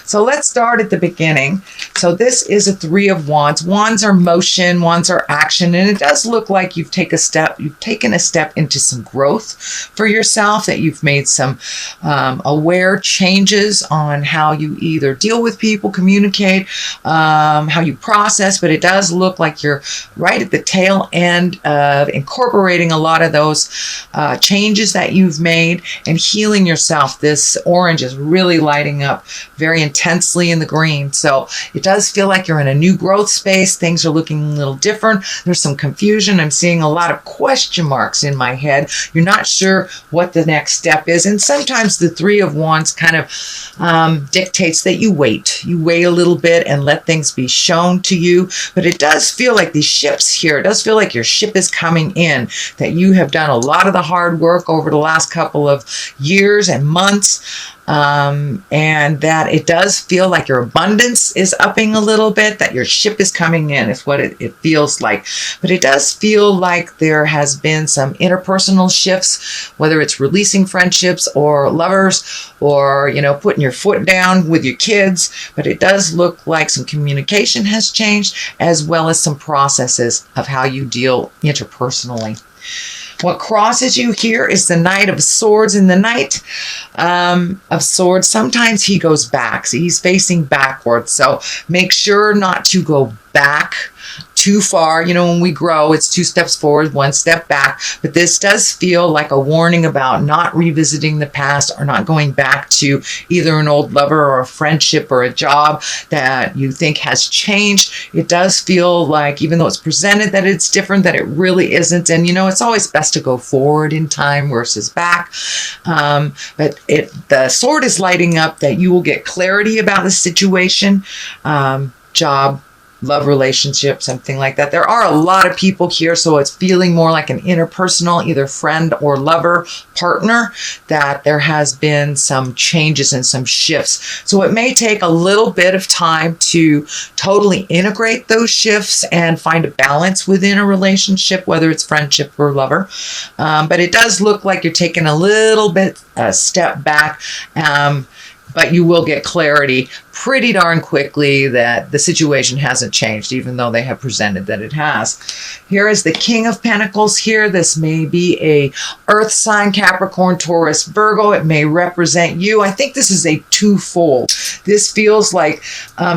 So let's start at the beginning. So this is a Three of Wands. Wands are motion, wands are action, and it does look like you've taken a step into some growth for yourself, that you've made some aware changes on how you either deal with people, communicate, how you process, but it does look like you're right at the tail end of incorporating a lot of those changes that you've made and healing yourself. This orange is really lighting up very intensely in the green. So it does feel like you're in a new growth space. Things are looking a little different. There's some confusion. I'm seeing a lot of question marks in my head. You're not sure what the next step is. And sometimes the Three of Wands kind of dictates that you wait. You wait a little bit and let things be shown to you. But it does feel like these ships here, it does feel like your ship is coming in, that you have done a lot of the hard work over the last couple of years and months. And that it does feel like your abundance is upping a little bit, that your ship is coming in is what it feels like. But it does feel like there has been some interpersonal shifts, whether it's releasing friendships or lovers, or, putting your foot down with your kids. But it does look like some communication has changed, as well as some processes of how you deal interpersonally. What crosses you here is the Knight of Swords. In the Knight of Swords, sometimes he goes back. So he's facing backwards. So make sure not to go back too far. When we grow, it's 2 steps forward, 1 step back. But this does feel like a warning about not revisiting the past, or not going back to either an old lover or a friendship or a job that you think has changed. It does feel like, even though it's presented that it's different, that it really isn't. And it's always best to go forward in time versus back. But the sword is lighting up that you will get clarity about the situation, job, love relationship, something like that. There are a lot of people here, so it's feeling more like an interpersonal, either friend or lover, partner, that there has been some changes and some shifts. So it may take a little bit of time to totally integrate those shifts and find a balance within a relationship, whether it's friendship or lover. But it does look like you're taking a little bit a step back. But you will get clarity pretty darn quickly that the situation hasn't changed, even though they have presented that it has. Here is the King of Pentacles here. This may be a earth sign, Capricorn, Taurus, Virgo. It may represent you. I think this is a twofold. This feels like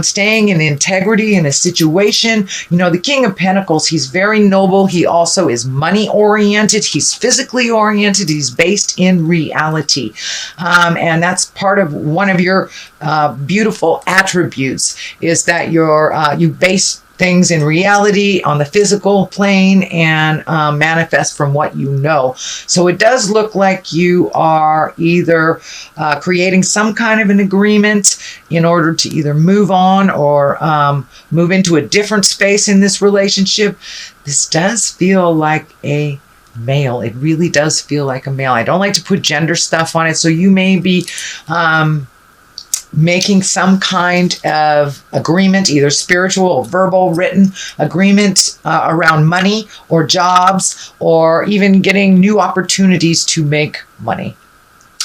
staying in integrity in a situation. The King of Pentacles, he's very noble. He also is money oriented. He's physically oriented. He's based in reality. And that's part of one of your beautiful attributes, is that you base things in reality on the physical plane and manifest from what you know. So it does look like you are either creating some kind of an agreement in order to either move on or move into a different space in this relationship. This does feel like a male. It really does feel like a male. I don't like to put gender stuff on it. So you may be making some kind of agreement, either spiritual or verbal, written agreement around money or jobs, or even getting new opportunities to make money.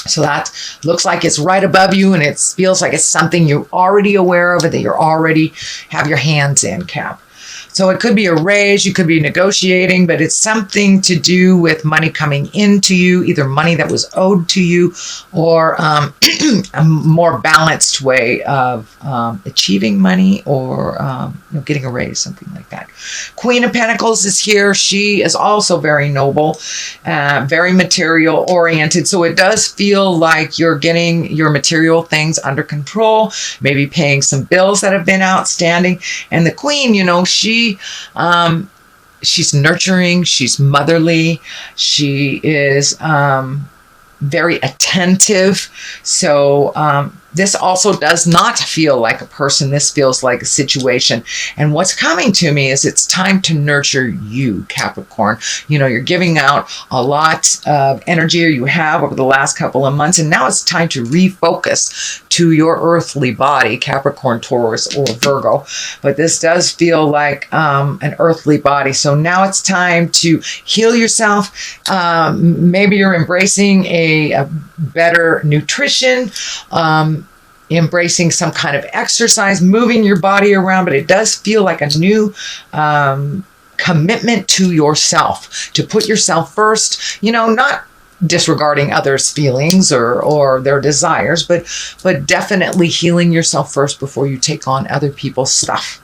So that looks like it's right above you, and it feels like it's something you're already aware of, that you're already have your hands in, Cap. So it could be a raise, you could be negotiating, but it's something to do with money coming into you, either money that was owed to you, or a more balanced way of achieving money, or getting a raise, something like that. Queen of Pentacles is here. She is also very noble, very material oriented. So it does feel like you're getting your material things under control, maybe paying some bills that have been outstanding. And the Queen, she's nurturing, she's motherly, she is very attentive. So this also does not feel like a person. This feels like a situation. And what's coming to me is it's time to nurture you, Capricorn. You're giving out a lot of energy, or you have over the last couple of months. And now it's time to refocus to your earthly body, Capricorn, Taurus, or Virgo. But this does feel like an earthly body. So now it's time to heal yourself. Maybe you're embracing a better nutrition. embracing some kind of exercise, moving your body around, but it does feel like a new commitment to yourself, to put yourself first, not disregarding others' feelings or their desires, but definitely healing yourself first before you take on other people's stuff.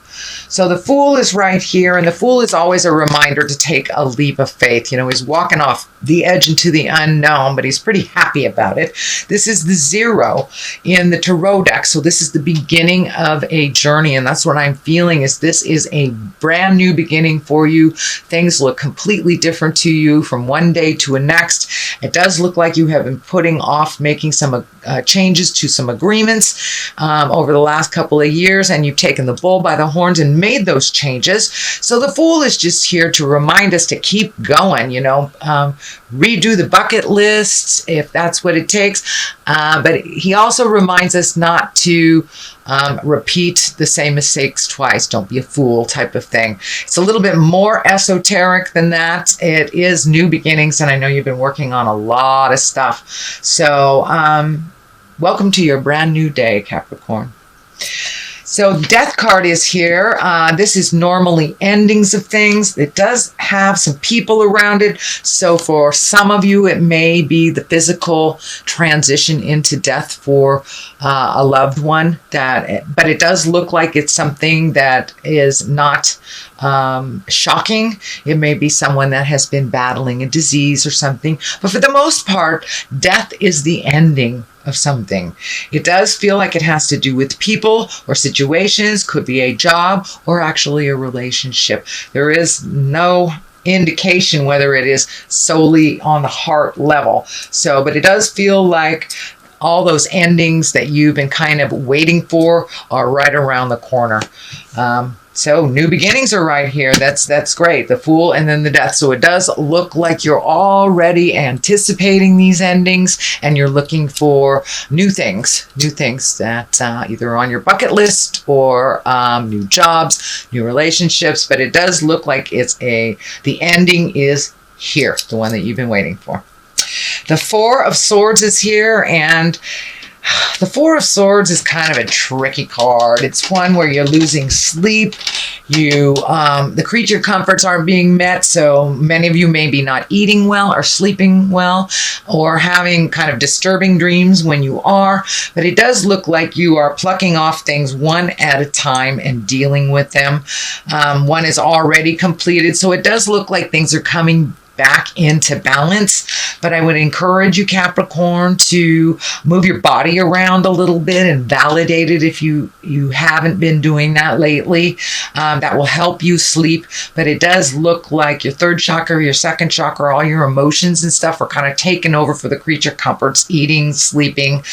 So the Fool is right here, and the Fool is always a reminder to take a leap of faith. He's walking off the edge into the unknown, but he's pretty happy about it. This is the 0 in the tarot deck, so this is the beginning of a journey, and that's what I'm feeling is this is a brand new beginning for you. Things look completely different to you from one day to a next. It does look like you have been putting off making some changes to some agreements over the last couple of years, and you've taken the bull by the horns and made those changes. So the Fool is just here to remind us to keep going, redo the bucket lists if that's what it takes. But he also reminds us not to repeat the same mistakes twice. Don't be a fool type of thing. It's a little bit more esoteric than that. It is new beginnings, and I know you've been working on a lot of stuff. So welcome to your brand new day, Capricorn. So Death card is here. This is normally endings of things. It does have some people around it. So for some of you, it may be the physical transition into death for a loved one. But it does look like it's something that is not shocking. It may be someone that has been battling a disease or something. But for the most part, death is the ending of something. It does feel like it has to do with people or situations, could be a job or actually a relationship. There is no indication whether it is solely on the heart level. But it does feel like all those endings that you've been kind of waiting for are right around the corner. So new beginnings are right here. That's great. The Fool and then the Death. So it does look like you're already anticipating these endings and you're looking for new things that either on your bucket list or new jobs, new relationships. But it does look like the ending is here, the one that you've been waiting for. The 4 of Swords is here, and the 4 of Swords is kind of a tricky card. It's one where you're losing sleep. The creature comforts aren't being met, so many of you may be not eating well or sleeping well or having kind of disturbing dreams when you are. But it does look like you are plucking off things one at a time and dealing with them. One is already completed, so it does look like things are coming back into balance. But I would encourage you, Capricorn, to move your body around a little bit and validate it if you haven't been doing that lately. That will help you sleep. But it does look like your 3rd chakra, your 2nd chakra, all your emotions and stuff are kind of taken over for the creature comforts, eating, sleeping.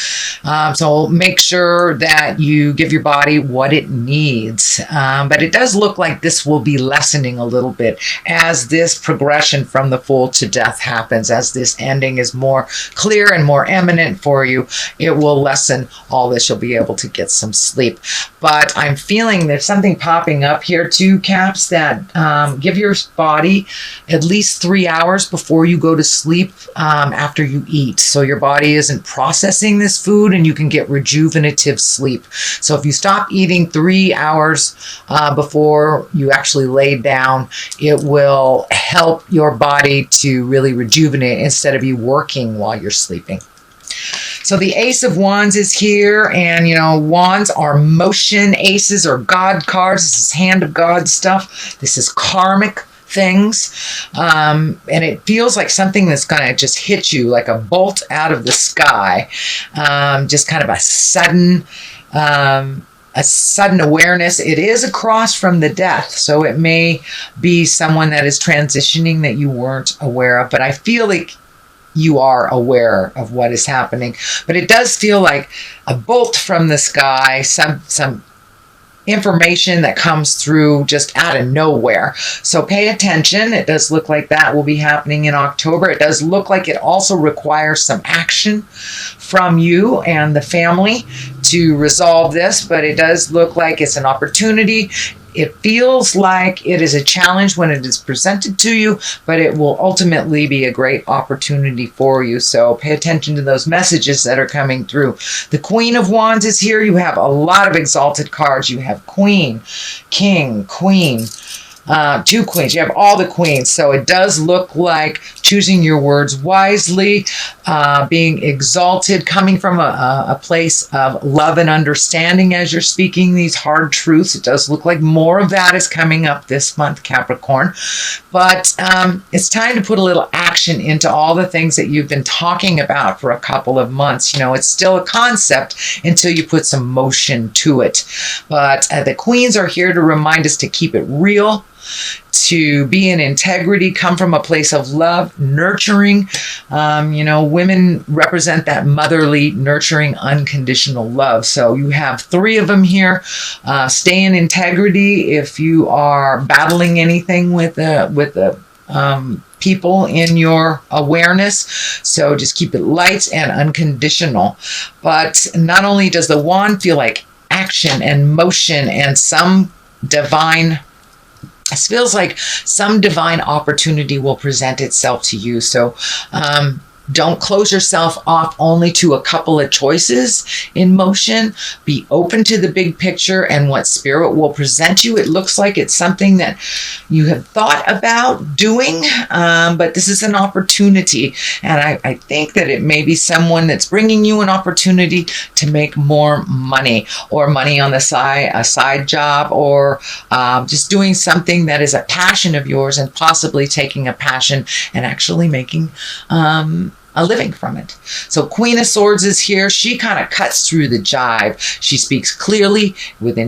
So make sure that you give your body what it needs. But it does look like this will be lessening a little bit as this progression from the Fool to Death happens. As this ending is more clear and more eminent for you, it will lessen all this. You'll be able to get some sleep. But I'm feeling there's something popping up here too, Caps, that give your body at least 3 hours before you go to sleep after you eat. So your body isn't processing this food and you can get rejuvenative sleep. So if you stop eating 3 hours before you actually lay down, it will help your body to really rejuvenate instead of you working while you're sleeping. So the Ace of Wands is here, and wands are motion. Aces are God cards. This is hand of God stuff. This is karmic things, and it feels like something that's going to just hit you like a bolt out of the sky. Just kind of a sudden awareness. It is across from the Death, so it may be someone that is transitioning that you weren't aware of, but I feel like you are aware of what is happening. But it does feel like a bolt from the sky, some information that comes through just out of nowhere. So pay attention. It does look like that will be happening in October. It does look like it also requires some action from you and the family to resolve this, but it does look like it's an opportunity. It feels like it is a challenge when it is presented to you, but it will ultimately be a great opportunity for you. So pay attention to those messages that are coming through. The Queen of Wands is here. You have a lot of exalted cards. You have Queen, King, Queen, 2 queens. You have all the queens. So it does look like choosing your words wisely, being exalted, coming from a place of love and understanding as you're speaking these hard truths. It does look like more of that is coming up this month, Capricorn. But it's time to put a little action into all the things that you've been talking about for a couple of months. You know, it's still a concept until you put some motion to it. But the queens are here to remind us to keep it real, to be in integrity, come from a place of love, nurturing. You know, women represent that motherly, nurturing, unconditional love. So you have 3 of them here. Stay in integrity if you are battling anything with the people in your awareness. So just keep it light and unconditional. But not only does the wand feel like action and motion and some divine, it feels like some divine opportunity will present itself to you. So don't close yourself off only to a couple of choices in motion. Be open to the big picture and what spirit will present you. It looks like it's something that you have thought about doing, but this is an opportunity. And I think that it may be someone that's bringing you an opportunity to make more money, or money on the side, a side job, or just doing something that is a passion of yours, and possibly taking a passion and actually making a living from it. So Queen of Swords is here. She kind of cuts through the jive. She speaks clearly with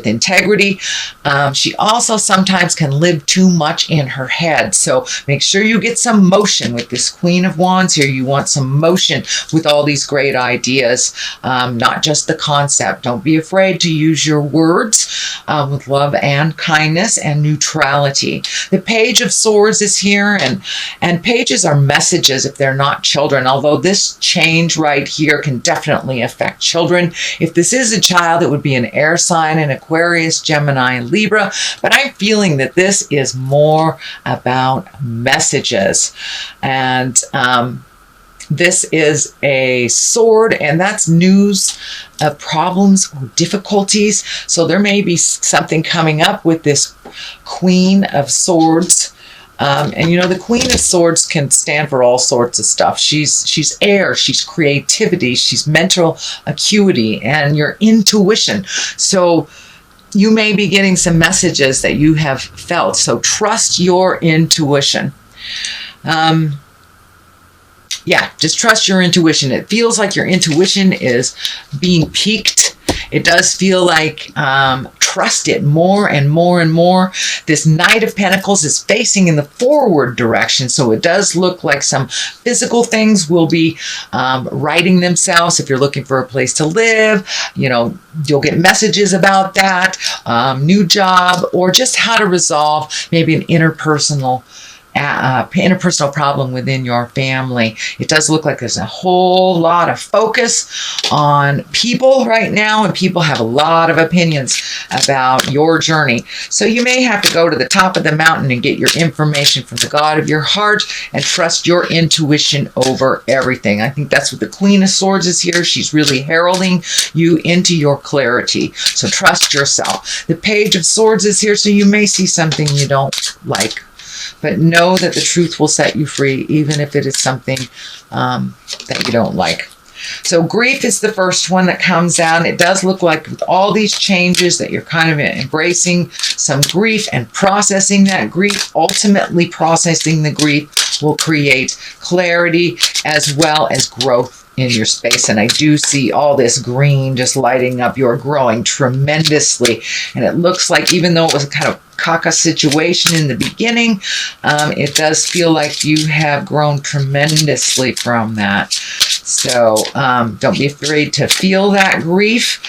integrity. She also sometimes can live too much in her head. So make sure you get some motion with this Queen of Wands here. You want some motion with all these great ideas, not just the concept. Don't be afraid to use your words with love and kindness and neutrality. The Page of Swords is here, and pages are messages if they're not children, although this change right here can definitely affect children. If this is a child, it would be an air sign, an Aquarius, Gemini, and Libra, but I'm feeling that this is more about messages. And this is a sword, and that's news of problems or difficulties. So there may be something coming up with this Queen of Swords. And you know, the Queen of Swords can stand for all sorts of stuff. She's air, she's creativity, she's mental acuity, and your intuition. So you may be getting some messages that you have felt. So trust your intuition. Yeah, just trust your intuition. It feels like your intuition is being piqued. It does feel like trust it more and more and more. This Knight of Pentacles is facing in the forward direction, so it does look like some physical things will be righting themselves. If you're looking for a place to live, you know, you'll get messages about that, new job, or just how to resolve maybe an interpersonal problem within your family. It does look like there's a whole lot of focus on people right now, and people have a lot of opinions about your journey. So you may have to go to the top of the mountain and get your information from the God of your heart and trust your intuition over everything. I think that's what the Queen of Swords is here. She's really heralding you into your clarity. So trust yourself. The Page of Swords is here, so you may see something you don't like, but know that the truth will set you free, even if it is something that you don't like. So grief is the first one that comes out. It does look like with all these changes that you're kind of embracing some grief and processing that grief. Ultimately, processing the grief will create clarity as well as growth in your space. And I do see all this green just lighting up. You're growing tremendously. And it looks like, even though it was a kind of caca situation in the beginning, it does feel like you have grown tremendously from that. So don't be afraid to feel that grief.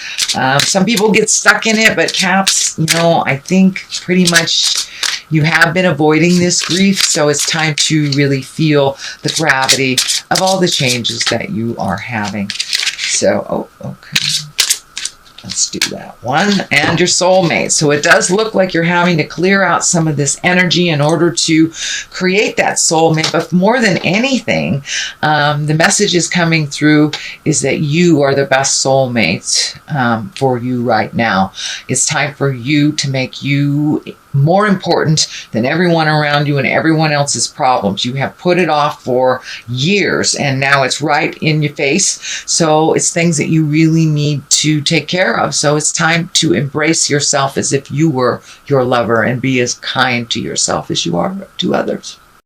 Some people get stuck in it, but Caps, you know, I think pretty much you have been avoiding this grief, so it's time to really feel the gravity of all the changes that you are having. So, oh, okay. Let's do that one. And your soulmate. So it does look like you're having to clear out some of this energy in order to create that soulmate. But more than anything, the message is coming through is that you are the best soulmate for you right now. It's time for you to make you more important than everyone around you and everyone else's problems. You have put it off for years and now it's right in your face. So it's things that you really need to take care of. So it's time to embrace yourself as if you were your lover and be as kind to yourself as you are to others.